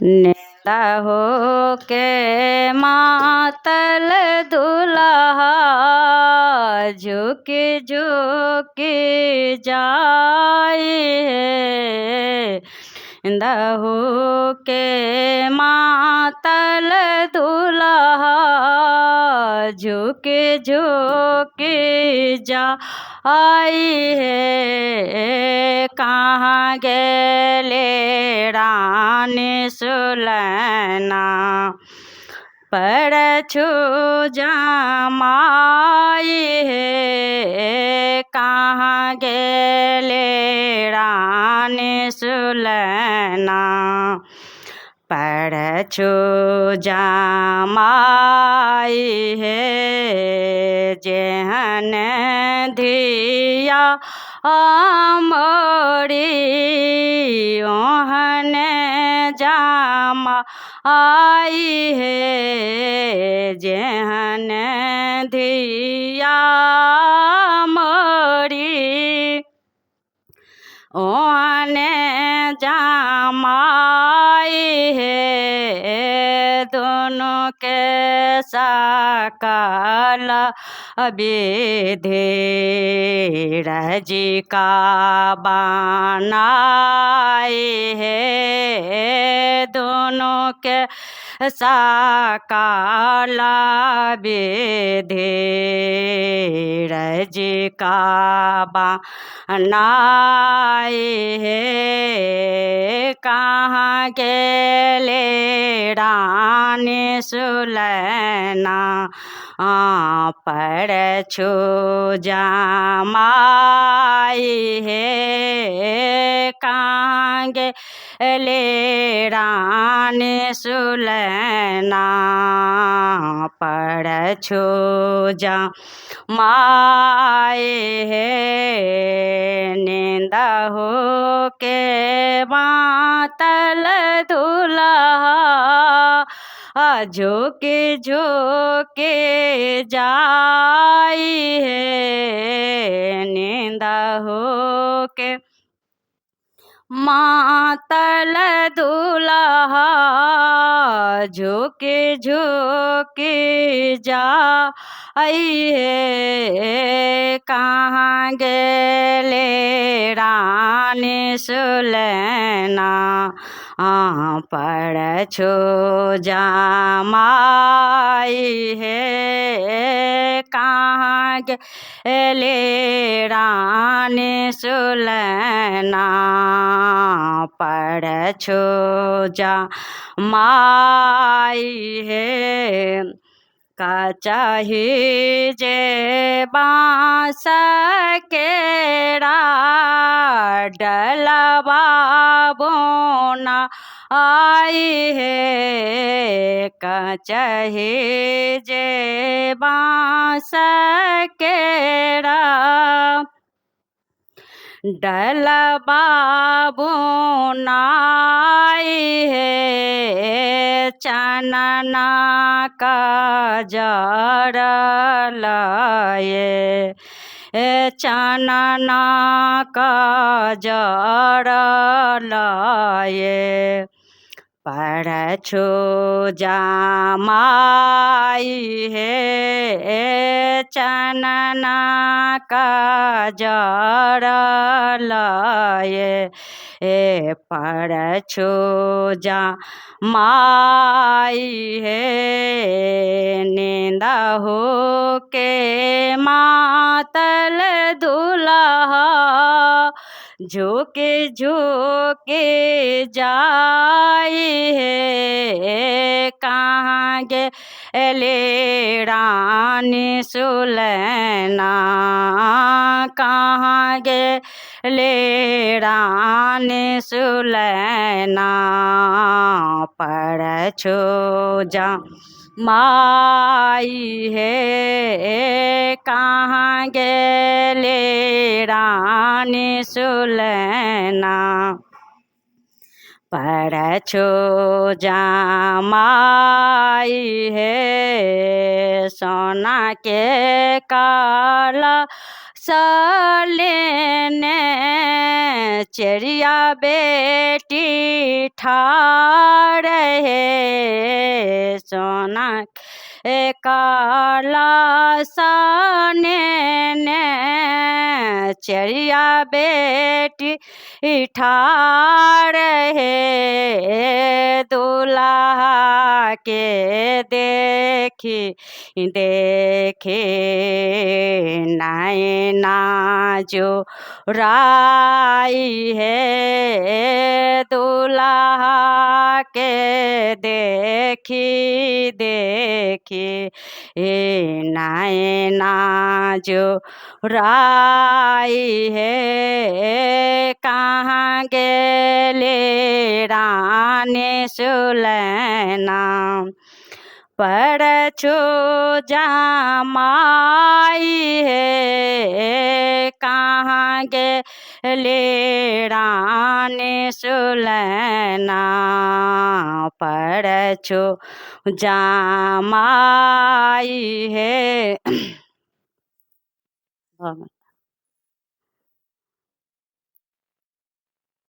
नेंदा हो के मातल दुल्हा झुक झुक जाए है। नेंदा हो के मातल दुल्हा झुक झुक जा आई है। कहाँ गेले रानी सुलैना परछु जमाई है। कहाँ गेले रानी सुलैना परछु जमाई है। जेहन धिया मोरी ओहन जामा आई है। जेहन धिया मोरी ओहन जामाई है। दोनों के सकल विधि रजी का बनाए है। दोनों के सकल विधि रजी का बनाए है। कहाँ गेले रानी सुलैना परछु जमाई है। कहाँ गेले रानी सुलैना परछु जमाई है। नेंदा हो के मातल दुल्हा झुके झुके जाई है। नेंदा हो के मातल दुल्हा झुके झुके जाई है। कहाँ गेले रानी सुलैना परछु जमाई है। कहाँ गेले रानी सुलैना परछु जमाई है। का चाही जे बाँस केरा डलवा बोना आई है। का चाही जे बाँस केरा डलवा बोनाई है। चनना का जड़ लाए चनना का जड़ लाए परछु जमाई है। चनना का जड़ लाए परछु जमाई है। नेंदा हो के मातल दुल्हा झुके झुके जाई है। कहाँ गेले रानी सुलैना कहाँ गेले रानी सुलैना परछु जमाई है। कहाँ गेले रानी सुलैना परछु जमाई है। सोना के काला सलेने चेरिया बेटी ठाड़ है सोना काला सने चेरिया बेटी ठाड़ है दूल्हा के देखी देखे नैना जो राई है दूल्हा के देखी देखी नैना जो राई है कहाँ गेले रानी सुलैना परछु जमाई है कहाँ गेले रानी सुलैना परछु जमाई है